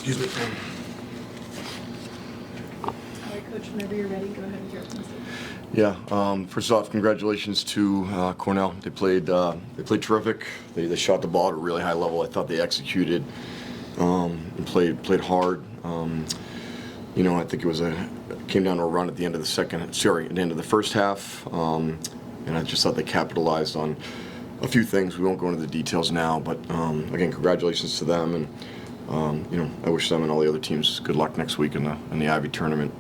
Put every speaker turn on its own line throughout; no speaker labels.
Excuse me.
All right, Coach, whenever you're ready, go ahead with your opening statement.
Yeah. First off, congratulations to Cornell. They played terrific. They shot the ball at a really high level. I thought they executed and played hard. I think it came down to a run at the end of the first half, and I just thought they capitalized on a few things. We won't go into the details now, but again, congratulations to them, and I wish them and all the other teams good luck next week in the Ivy tournament,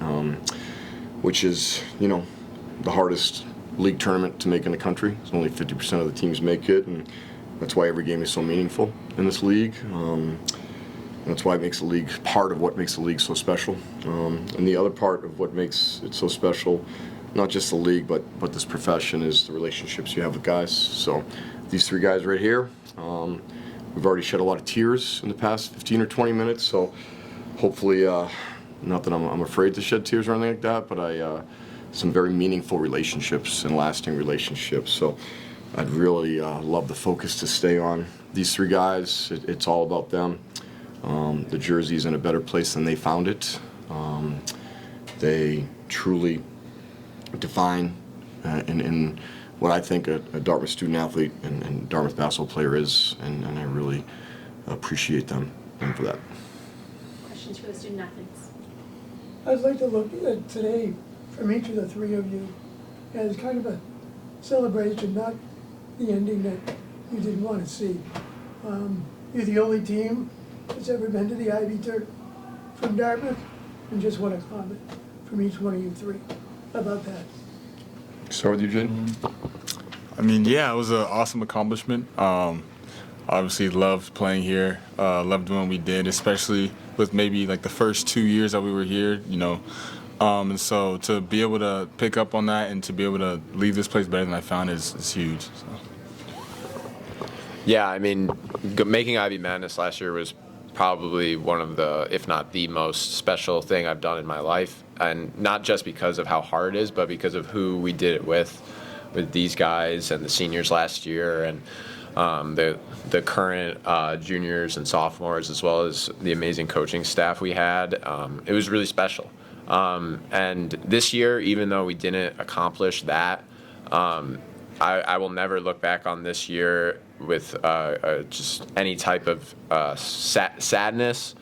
which is the hardest league tournament to make in the country. It's only 50% of the teams make it, and that's why every game is so meaningful in this league. And that's why it makes the league part of what makes the league so special. And the other part of what makes it so special, not just the league, but this profession, is the relationships you have with guys. So these three guys right here, we've already shed a lot of tears in the past 15 or 20 minutes. So hopefully, not that I'm afraid to shed tears or anything like that, but some very meaningful relationships and lasting relationships. So I'd really love the focus to stay on these three guys. It's all about them. The jersey's in a better place than they found it. They truly define in what I think a Dartmouth student athlete and Dartmouth basketball player is, and I really appreciate them for that.
Questions for the student athletes?
I'd like to look at today from each of the three of you as kind of a celebration, not the ending that you didn't want to see. You're the only team that's ever been to the Ivy Turf from Dartmouth, and just want a comment from each one of you three about that.
Start with you, Jane.
I mean, yeah, it was an awesome accomplishment. Obviously loved playing here, loved doing what we did, especially with maybe like the first 2 years that we were here, and so to be able to pick up on that and to be able to leave this place better than I found is huge. So.
Yeah, I mean, making Ivy Madness last year was probably one of the, if not the most special thing I've done in my life, and not just because of how hard it is, but because of who we did it with these guys and the seniors last year, and the current juniors and sophomores, as well as the amazing coaching staff we had. It was really special. And this year, even though we didn't accomplish that, I will never look back on this year with just any type of sadness,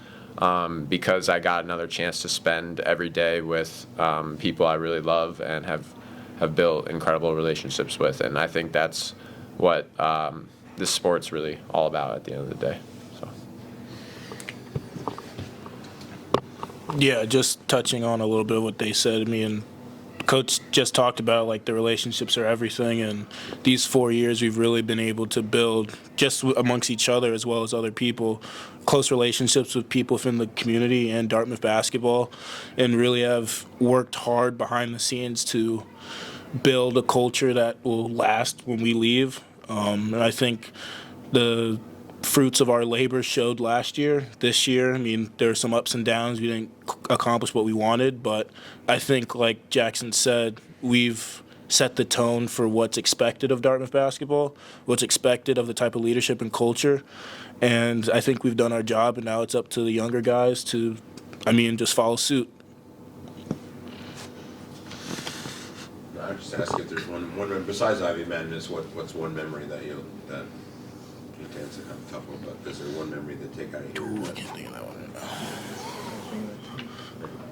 because I got another chance to spend every day with people I really love and have built incredible relationships with. And I think that's what this sport's really all about at the end of the day. So.
Yeah, just touching on a little bit of what they said. I mean, Coach just talked about, like, the relationships are everything, and these 4 years we've really been able to build, just amongst each other as well as other people, close relationships with people within the community and Dartmouth basketball, and really have worked hard behind the scenes to build a culture that will last when we leave. And I think the fruits of our labor showed last year. This year, I mean, there were some ups and downs. We didn't accomplish what we wanted, but I think, like Jackson said, we've set the tone for what's expected of Dartmouth basketball, what's expected of the type of leadership and culture, and I think we've done our job, and now it's up to the younger guys to, just follow suit.
I'm just asking if there's one besides Ivy Madness, what's one memory that it's a kind of tough one, but is there one memory that take out of your head?
I can't think of that one right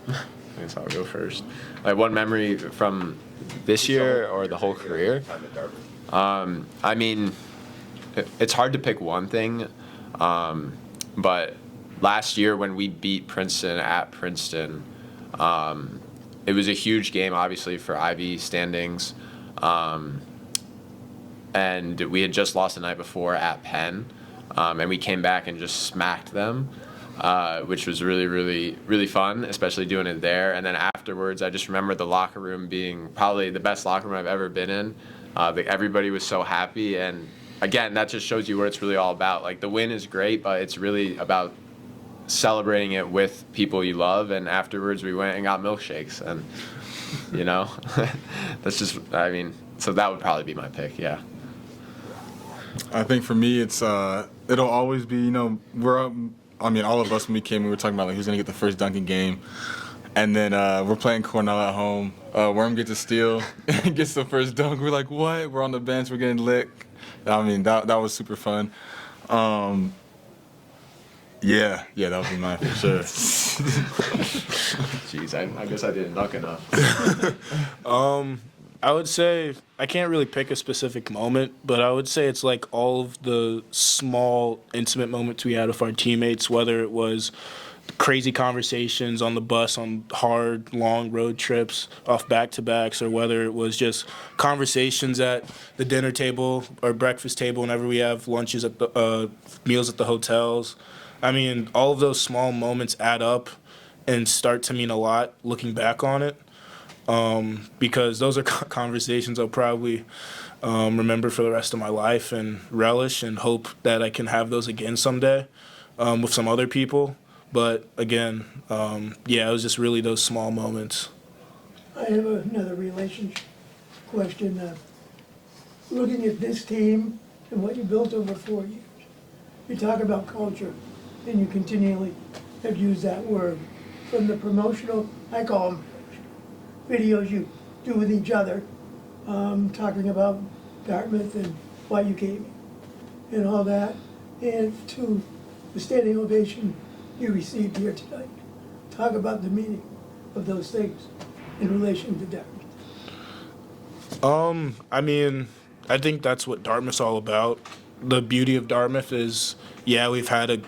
now.
I guess I'll go first. Like, one memory from this year or the whole career? I mean, it's hard to pick one thing, but last year when we beat Princeton at Princeton, it was a huge game, obviously, for Ivy standings. And we had just lost the night before at Penn, and we came back and just smacked them, which was really, really, really fun, especially doing it there. And then afterwards, I just remember the locker room being probably the best locker room I've ever been in. Everybody was so happy, and again, that just shows you what it's really all about. Like, the win is great, but it's really about celebrating it with people you love. And afterwards, we went and got milkshakes, and that's just, so that would probably be my pick. Yeah.
I think for me, it's it'll always be, we're all of us when we came, we were talking about like who's gonna get the first dunk in game, and then we're playing Cornell at home. Worm gets a steal, and gets the first dunk. We're like, what? We're on the bench, we're getting lit. I mean, that was super fun. Yeah, that would be mine for sure.
Jeez, I guess I didn't dunk enough.
I would say I can't really pick a specific moment, but I would say it's like all of the small, intimate moments we had with our teammates, whether it was crazy conversations on the bus on hard, long road trips off back-to-backs, or whether it was just conversations at the dinner table or breakfast table whenever we have lunches at the meals at the hotels. I mean, all of those small moments add up and start to mean a lot looking back on it. Because those are conversations I'll probably remember for the rest of my life and relish and hope that I can have those again someday with some other people. But again, it was just really those small moments.
I have another relationship question. Looking at this team and what you built over 4 years, you talk about culture, and you continually have used that word. From the promotional, I call them videos you do with each other, talking about Dartmouth and why you came and all that, and to the standing ovation you received here tonight. Talk about the meaning of those things in relation to Dartmouth.
I mean, I think that's what Dartmouth's all about. The beauty of Dartmouth is, we've had a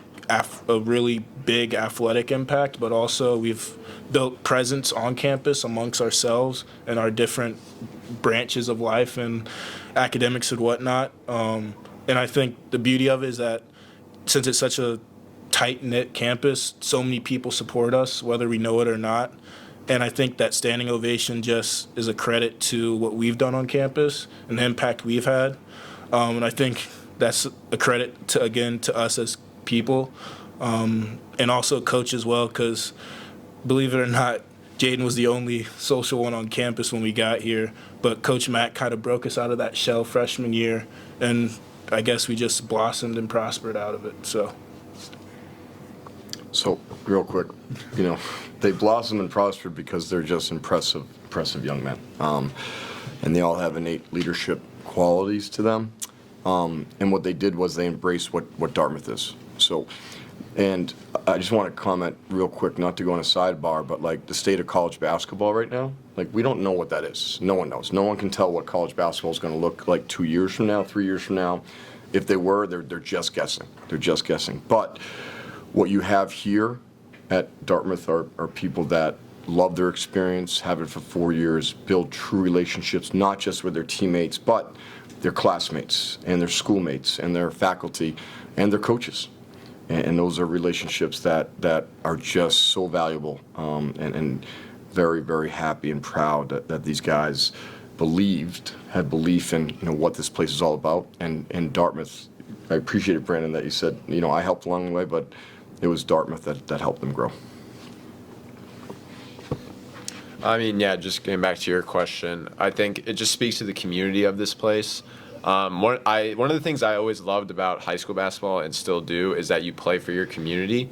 really big athletic impact, but also we've built presence on campus amongst ourselves and our different branches of life and academics and whatnot. And I think the beauty of it is that since it's such a tight-knit campus, so many people support us, whether we know it or not. And I think that standing ovation just is a credit to what we've done on campus and the impact we've had. And I think that's a credit to us as people, and also coach as well, because believe it or not, Jaden was the only social one on campus when we got here, but Coach Matt kind of broke us out of that shell freshman year, and I guess we just blossomed and prospered out of it.
So, real quick, they blossom and prosper because they're just impressive young men. And they all have innate leadership qualities to them. And what they did was they embraced what Dartmouth is. So, and I just want to comment real quick, not to go on a sidebar, but like the state of college basketball right now, like we don't know what that is. No one knows. No one can tell what college basketball is going to look like 2 years from now, 3 years from now. If they were, they're just guessing. They're just guessing. But what you have here at Dartmouth are people that love their experience, have it for 4 years, build true relationships, not just with their teammates, but their classmates and their schoolmates and their faculty and their coaches. And those are relationships that are just so valuable, and very, very happy and proud that these guys had belief in what this place is all about. And Dartmouth, I appreciate it, Brandon, that you said, I helped along the way, but it was Dartmouth that helped them grow.
I mean, just getting back to your question, I think it just speaks to the community of this place. One of the things I always loved about high school basketball and still do is that you play for your community,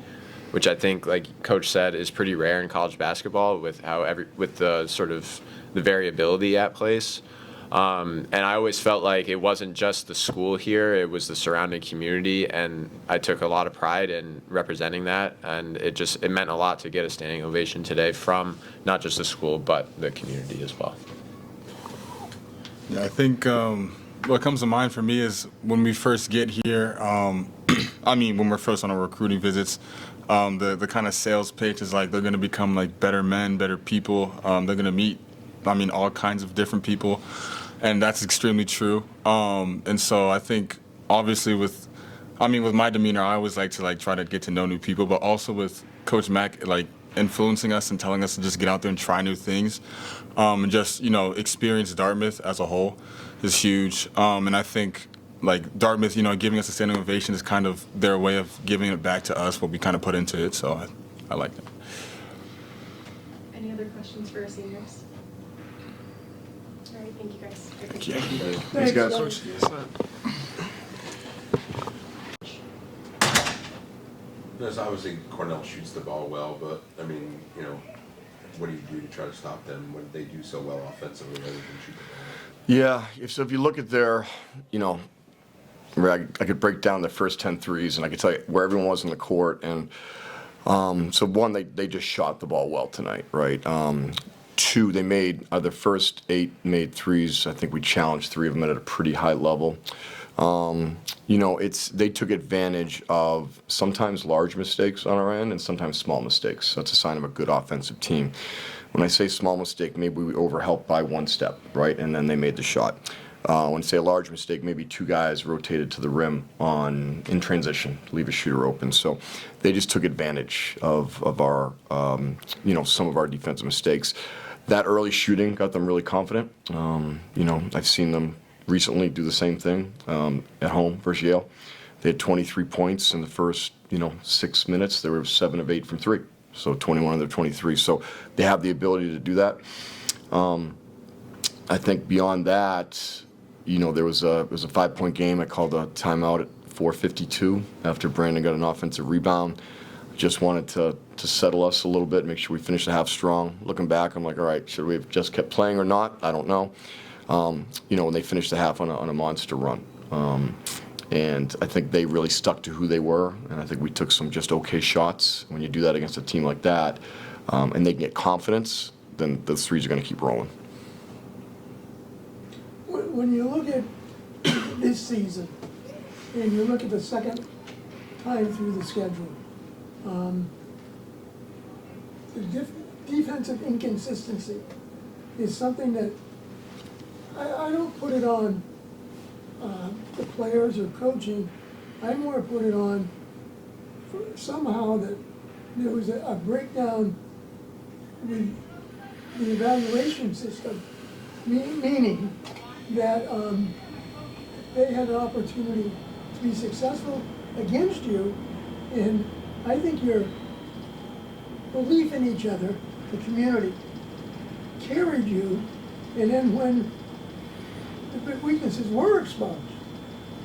which I think, like Coach said, is pretty rare in college basketball with the sort of the variability at place. And I always felt like it wasn't just the school here, it was the surrounding community, and I took a lot of pride in representing that, and it meant a lot to get a standing ovation today from not just the school, but the community as well.
Yeah, I think what comes to mind for me is when we first get here, when we're first on our recruiting visits, the kind of sales pitch is like they're going to become like better men, better people. They're going to meet, all kinds of different people, and that's extremely true. And so I think obviously with my demeanor, I always like to try to get to know new people, but also with Coach Mack influencing us and telling us to just get out there and try new things, and just experience Dartmouth as a whole is huge. And I think Dartmouth, giving us a standing ovation is kind of their way of giving it back to us, what we kind of put into it. So I like that.
Any other questions for our seniors? All right, thank you guys.
Thank you.
Thanks,
guys.
guys.
There's obviously Cornell shoots the ball well, but I mean, you know, what do you do to try to stop them when they do so well offensively other than shoot the ball?
Yeah, so if you look at their, you know, I could break down the first 10 threes, and I could tell you where everyone was in the court. And so one, they just shot the ball well tonight, right? Two, they made their first 8 made threes. I think we challenged 3 of them at a pretty high level. You know, they took advantage of sometimes large mistakes on our end and sometimes small mistakes. That's a sign of a good offensive team. When I say small mistake, maybe we overhelped by 1 step, right? And then they made the shot. When I say a large mistake, maybe 2 guys rotated to the rim in transition, leave a shooter open. So they just took advantage of our, you know, some of our defensive mistakes. That early shooting got them really confident. You know, I've seen them recently do the same thing at home versus Yale. They had 23 points in the first, you know, 6 minutes. They were 7 of 8 from 3, so 21 of their 23. So they have the ability to do that. I think beyond that, you know, it was a 5-point game. I called a timeout at 4:52 after Brandon got an offensive rebound. Just wanted to settle us a little bit, make sure we finished the half strong. Looking back, I'm like, all right, should we have just kept playing or not? I don't know. You know, when they finished the half on a monster run. And I think they really stuck to who they were, and I think we took some just okay shots. When you do that against a team like that, and they get confidence, then the threes are going to keep rolling.
When you look at this season, and you look at the second time through the schedule, the defensive inconsistency is something that I don't put it on the players or coaching. I more put it on somehow that there was a breakdown with the evaluation system, meaning that they had an opportunity to be successful against you, and I think your belief in each other, the community, carried you, and then when the weaknesses were exposed,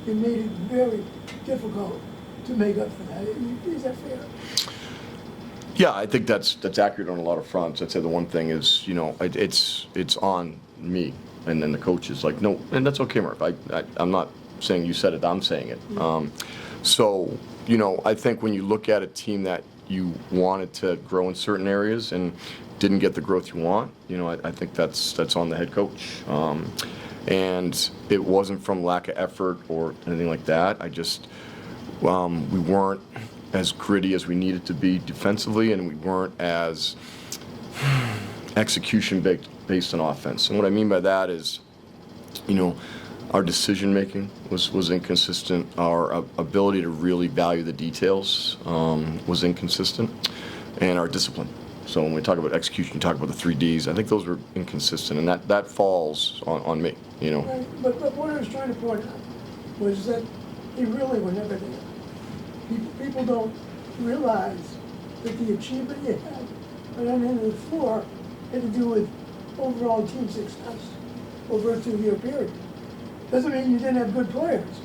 it made it very difficult to make up for that. Is that fair?
Yeah, I think that's accurate on a lot of fronts. I'd say the one thing is, you know, it's on me and then the coaches. Like, no, and that's okay, Murph. I'm not saying you said it. I'm saying it. So, you know, I think when you look at a team that you wanted to grow in certain areas and didn't get the growth you want, you know, I think that's on the head coach. And it wasn't from lack of effort or anything like that. I just, we weren't as gritty as we needed to be defensively, and we weren't as execution based on offense. And what I mean by that is, you know, our decision making was inconsistent. Our ability to really value the details was inconsistent, and our discipline. So when we talk about execution, we talk about the 3 Ds. I think those were inconsistent, and that falls on me. You know.
Right. But what I was trying to point out was that they really were never there. People don't realize that the achievement you had right on the end of the floor had to do with overall team success over a 2-year period. Doesn't mean you didn't have good players,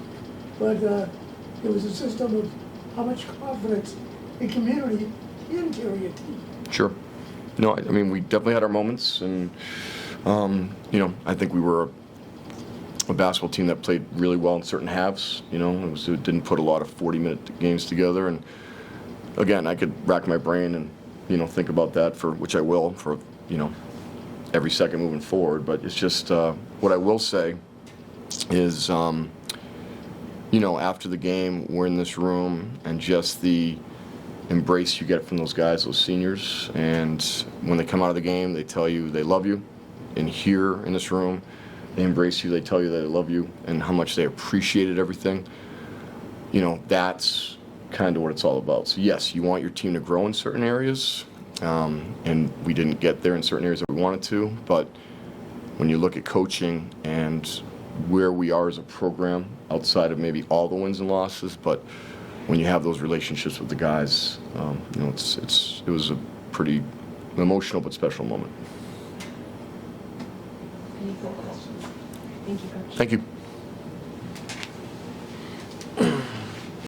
but it was a system of how much confidence a community can carry a team.
Sure. No, I mean, we definitely had our moments, and, you know, I think we were a basketball team that played really well in certain halves. You know, it didn't put a lot of 40-minute games together. And, again, I could rack my brain and, you know, think about that, which I will, for, you know, every second moving forward. But it's just, what I will say is, you know, after the game, we're in this room, and just the embrace you get from those guys, those seniors, and when they come out of the game, they tell you they love you. And here in this room, they embrace you, they tell you that they love you, and how much they appreciated everything. You know, that's kind of what it's all about. So yes, you want your team to grow in certain areas, and we didn't get there in certain areas that we wanted to, but when you look at coaching and where we are as a program, outside of maybe all the wins and losses, but when you have those relationships with the guys, you know, it was a pretty emotional but special moment.
Any further questions? Thank you, Coach.
Thank you.